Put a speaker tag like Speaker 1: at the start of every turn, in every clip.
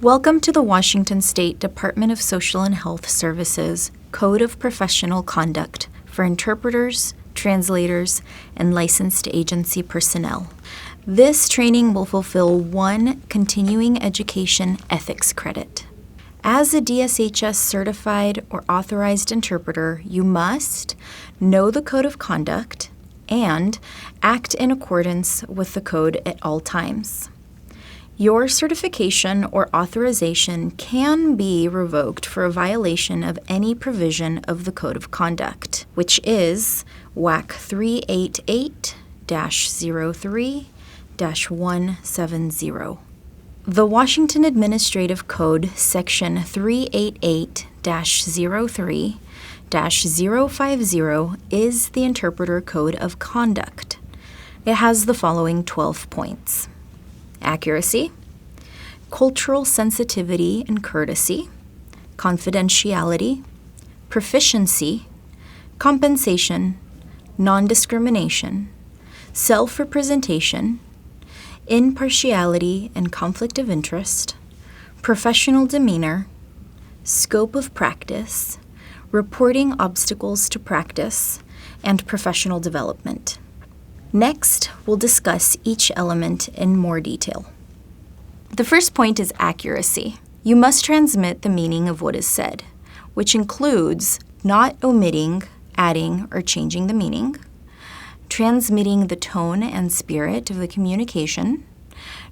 Speaker 1: Welcome to the Washington State Department of Social and Health Services Code of Professional Conduct for interpreters, translators, and licensed agency personnel. This training will fulfill one continuing education ethics credit. As a DSHS certified or authorized interpreter, you must know the Code of Conduct and act in accordance with the code at all times. Your certification or authorization can be revoked for a violation of any provision of the Code of Conduct, which is WAC 388-03-170. The Washington Administrative Code, Section 388-03-050 is the Interpreter Code of Conduct. It has the following 12 points: accuracy, cultural sensitivity and courtesy, confidentiality, proficiency, compensation, non-discrimination, self-representation, impartiality and conflict of interest, professional demeanor, scope of practice, reporting obstacles to practice, and professional development. Next, we'll discuss each element in more detail. The first point is accuracy. You must transmit the meaning of what is said, which includes not omitting, adding, or changing the meaning, transmitting the tone and spirit of the communication,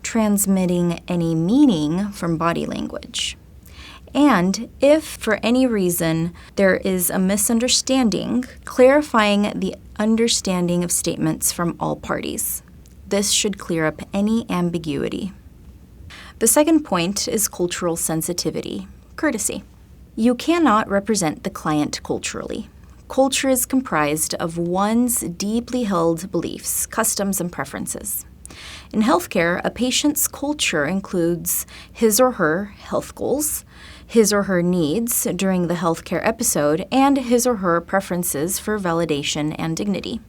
Speaker 1: transmitting any meaning from body language. And if for any reason there is a misunderstanding, clarifying the understanding of statements from all parties. This should clear up any ambiguity. The second point is cultural sensitivity, courtesy. You cannot represent the client culturally. Culture is comprised of one's deeply held beliefs, customs, and preferences. In healthcare, a patient's culture includes his or her health goals, his or her needs during the healthcare episode, and his or her preferences for validation and dignity.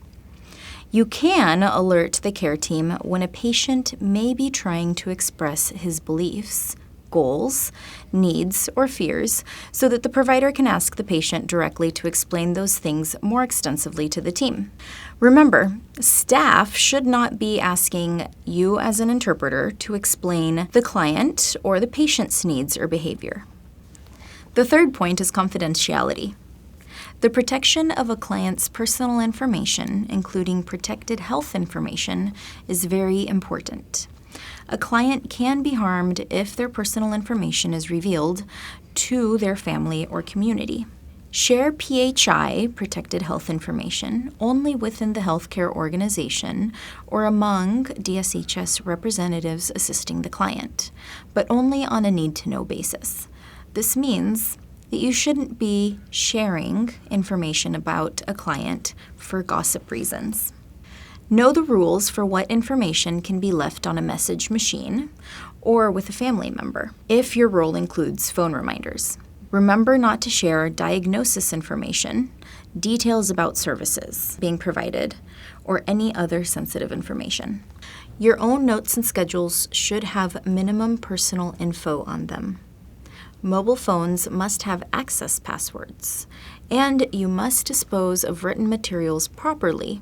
Speaker 1: You can alert the care team when a patient may be trying to express his beliefs, goals, needs, or fears so that the provider can ask the patient directly to explain those things more extensively to the team. Remember, staff should not be asking you as an interpreter to explain the client or the patient's needs or behavior. The third point is confidentiality. The protection of a client's personal information, including protected health information, is very important. A client can be harmed if their personal information is revealed to their family or community. Share PHI, protected health information, only within the healthcare organization or among DSHS representatives assisting the client, but only on a need-to-know basis. This means that you shouldn't be sharing information about a client for gossip reasons. Know the rules for what information can be left on a message machine or with a family member, if your role includes phone reminders. Remember not to share diagnosis information, details about services being provided, or any other sensitive information. Your own notes and schedules should have minimum personal info on them. Mobile phones must have access passwords, and you must dispose of written materials properly,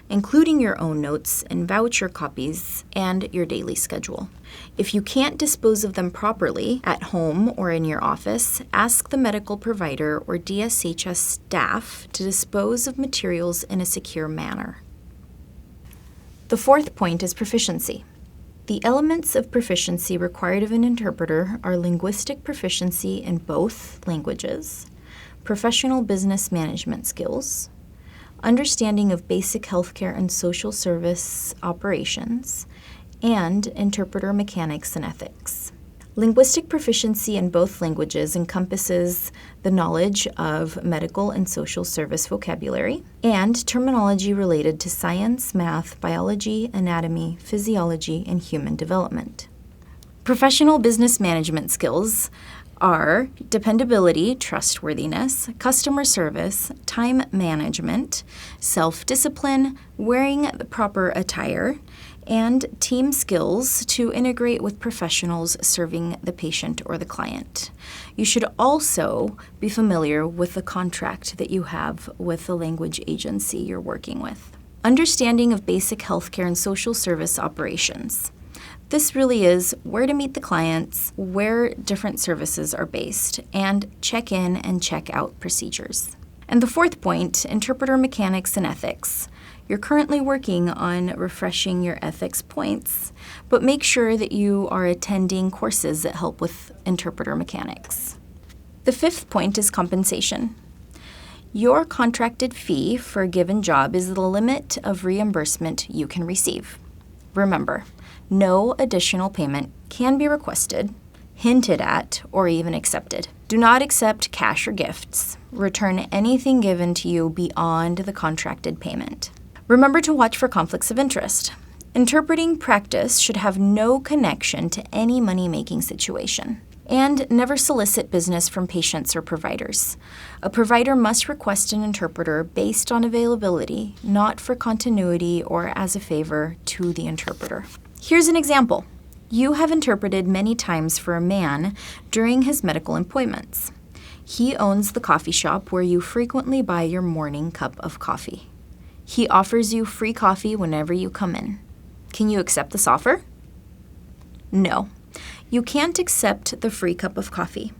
Speaker 1: including your own notes and voucher copies and your daily schedule. If you can't dispose of them properly at home or in your office, ask the medical provider or DSHS staff to dispose of materials in a secure manner. The fourth point is proficiency. The elements of proficiency required of an interpreter are linguistic proficiency in both languages, professional business management skills, understanding of basic healthcare and social service operations, and interpreter mechanics and ethics. Linguistic proficiency in both languages encompasses the knowledge of medical and social service vocabulary and terminology related to science, math, biology, anatomy, physiology, and human development. Professional business management skills are dependability, trustworthiness, customer service, time management, self-discipline, wearing the proper attire, and team skills to integrate with professionals serving the patient or the client. You should also be familiar with the contract that you have with the language agency you're working with. Understanding of basic healthcare and social service operations. This really is where to meet the clients, where different services are based, and check in and check out procedures. And the fourth point, interpreter mechanics and ethics. You're currently working on refreshing your ethics points, but make sure that you are attending courses that help with interpreter mechanics. The fifth point is compensation. Your contracted fee for a given job is the limit of reimbursement you can receive. Remember, no additional payment can be requested, hinted at, or even accepted. Do not accept cash or gifts. Return anything given to you beyond the contracted payment. Remember to watch for conflicts of interest. Interpreting practice should have no connection to any money-making situation. And never solicit business from patients or providers. A provider must request an interpreter based on availability, not for continuity or as a favor to the interpreter. Here's an example. You have interpreted many times for a man during his medical appointments. He owns the coffee shop where you frequently buy your morning cup of coffee. He offers you free coffee whenever you come in. Can you accept this offer? No. You can't accept the free cup of coffee.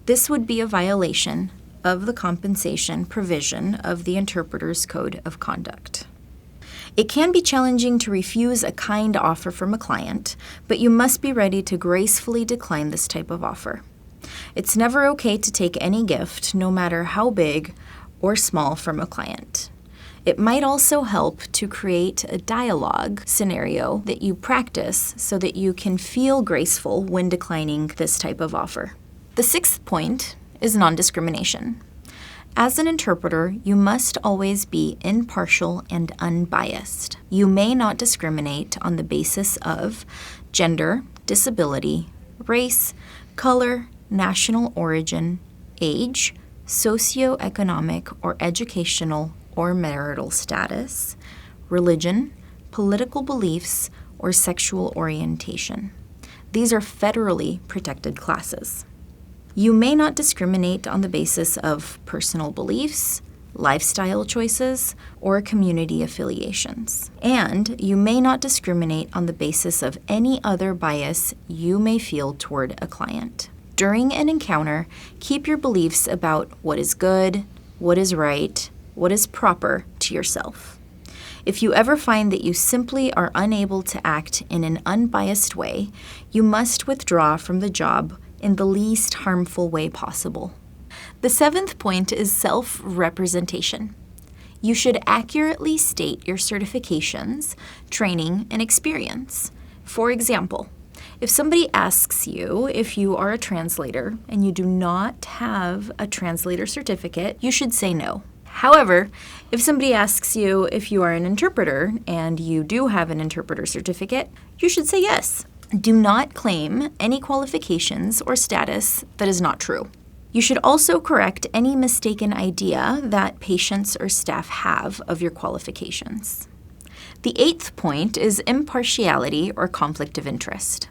Speaker 1: This would be a violation of the compensation provision of the interpreter's code of conduct. It can be challenging to refuse a kind offer from a client, but you must be ready to gracefully decline this type of offer. It's never okay to take any gift, no matter how big or small, from a client. It might also help to create a dialogue scenario that you practice so that you can feel graceful when declining this type of offer. The sixth point is non-discrimination. As an interpreter, you must always be impartial and unbiased. You may not discriminate on the basis of gender, disability, race, color, national origin, age, socioeconomic or educational or marital status, religion, political beliefs, or sexual orientation. These are federally protected classes. You may not discriminate on the basis of personal beliefs, lifestyle choices, or community affiliations. And you may not discriminate on the basis of any other bias you may feel toward a client. During an encounter, keep your beliefs about what is good, what is right, what is proper to yourself. If you ever find that you simply are unable to act in an unbiased way, you must withdraw from the job in the least harmful way possible. The seventh point is self-representation. You should accurately state your certifications, training, and experience. For example, if somebody asks you if you are a translator and you do not have a translator certificate, you should say no. However, if somebody asks you if you are an interpreter and you do have an interpreter certificate, you should say yes. Do not claim any qualifications or status that is not true. You should also correct any mistaken idea that patients or staff have of your qualifications. The eighth point is impartiality or conflict of interest.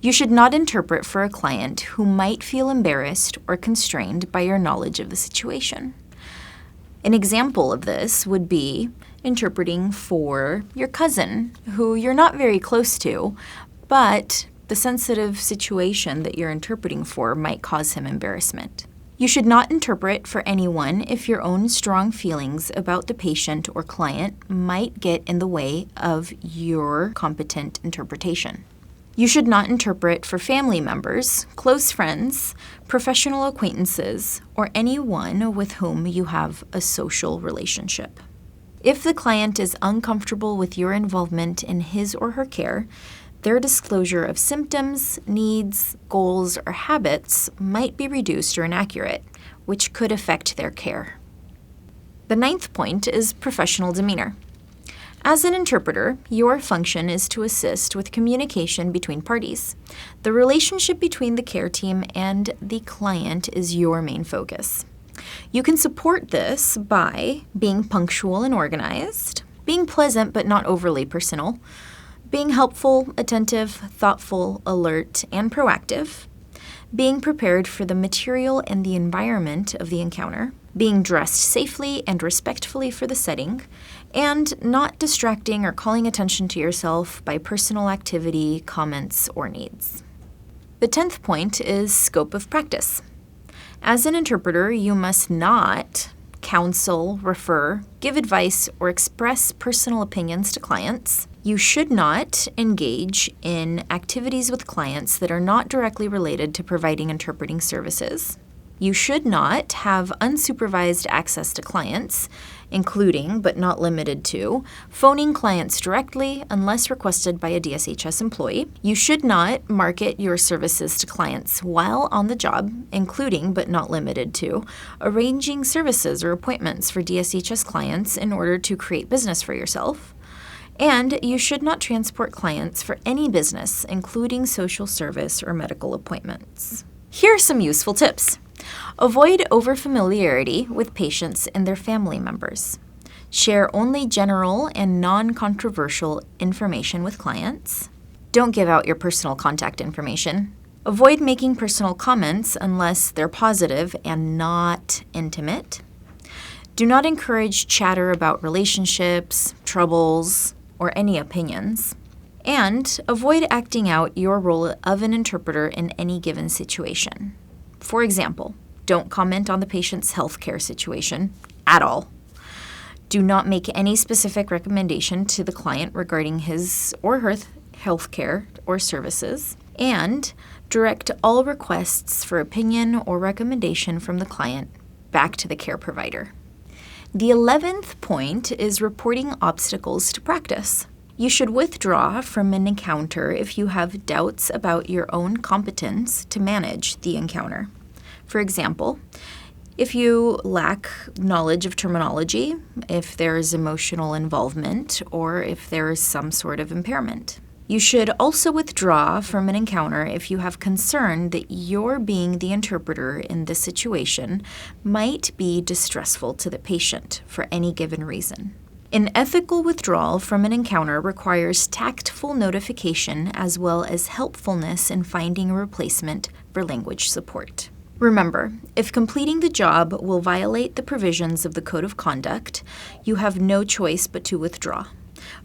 Speaker 1: You should not interpret for a client who might feel embarrassed or constrained by your knowledge of the situation. An example of this would be interpreting for your cousin, who you're not very close to, but the sensitive situation that you're interpreting for might cause him embarrassment. You should not interpret for anyone if your own strong feelings about the patient or client might get in the way of your competent interpretation. You should not interpret for family members, close friends, professional acquaintances, or anyone with whom you have a social relationship. If the client is uncomfortable with your involvement in his or her care, their disclosure of symptoms, needs, goals, or habits might be reduced or inaccurate, which could affect their care. The ninth point is professional demeanor. As an interpreter, your function is to assist with communication between parties. The relationship between the care team and the client is your main focus. You can support this by being punctual and organized, being pleasant but not overly personal, being helpful, attentive, thoughtful, alert, and proactive, being prepared for the material and the environment of the encounter, being dressed safely and respectfully for the setting, and not distracting or calling attention to yourself by personal activity, comments, or needs. The 10th point is scope of practice. As an interpreter, you must not counsel, refer, give advice, or express personal opinions to clients. You should not engage in activities with clients that are not directly related to providing interpreting services. You should not have unsupervised access to clients, including, but not limited to, phoning clients directly unless requested by a DSHS employee. You should not market your services to clients while on the job, including, but not limited to, arranging services or appointments for DSHS clients in order to create business for yourself. And you should not transport clients for any business, including social service or medical appointments. Here are some useful tips. Avoid overfamiliarity with patients and their family members. Share only general and non-controversial information with clients. Don't give out your personal contact information. Avoid making personal comments unless they're positive and not intimate. Do not encourage chatter about relationships, troubles, or any opinions. And avoid acting out your role of an interpreter in any given situation. For example, don't comment on the patient's healthcare situation at all. Do not make any specific recommendation to the client regarding his or her healthcare or services. And direct all requests for opinion or recommendation from the client back to the care provider. The 11th point is reporting obstacles to practice. You should withdraw from an encounter if you have doubts about your own competence to manage the encounter. For example, if you lack knowledge of terminology, if there is emotional involvement, or if there is some sort of impairment. You should also withdraw from an encounter if you have concern that your being the interpreter in this situation might be distressful to the patient for any given reason. An ethical withdrawal from an encounter requires tactful notification as well as helpfulness in finding a replacement for language support. Remember, if completing the job will violate the provisions of the Code of Conduct, you have no choice but to withdraw.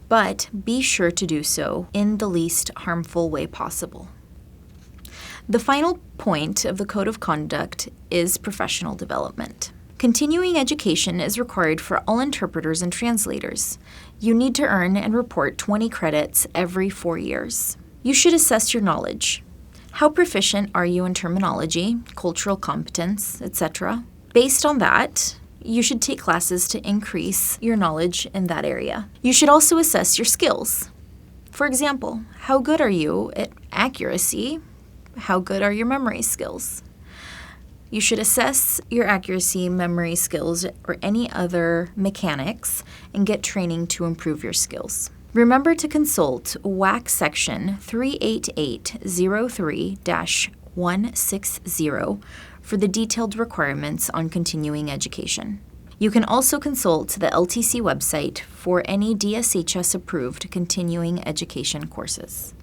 Speaker 1: But be sure to do so in the least harmful way possible. The final point of the Code of Conduct is professional development. Continuing education is required for all interpreters and translators. You need to earn and report 20 credits every 4 years. You should assess your knowledge. How proficient are you in terminology, cultural competence, etc.? Based on that, you should take classes to increase your knowledge in that area. You should also assess your skills. For example, how good are you at accuracy? How good are your memory skills? You should assess your accuracy, memory skills, or any other mechanics and get training to improve your skills. Remember to consult WAC Section 38803-160 for the detailed requirements on continuing education. You can also consult the LTC website for any DSHS-approved continuing education courses.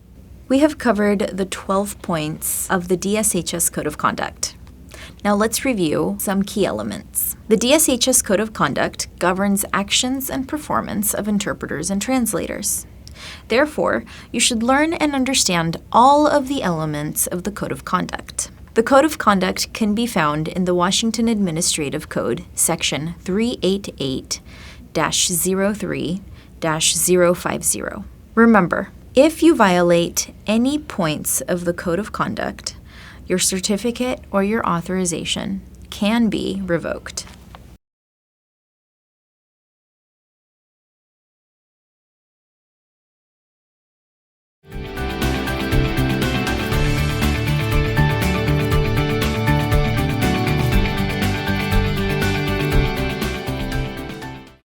Speaker 1: We have covered the 12 points of the DSHS Code of Conduct. Now let's review some key elements. The DSHS Code of Conduct governs actions and performance of interpreters and translators. Therefore, you should learn and understand all of the elements of the Code of Conduct. The Code of Conduct can be found in the Washington Administrative Code, Section 388-03-050. Remember, if you violate any points of the Code of Conduct, your certificate or your authorization can be revoked.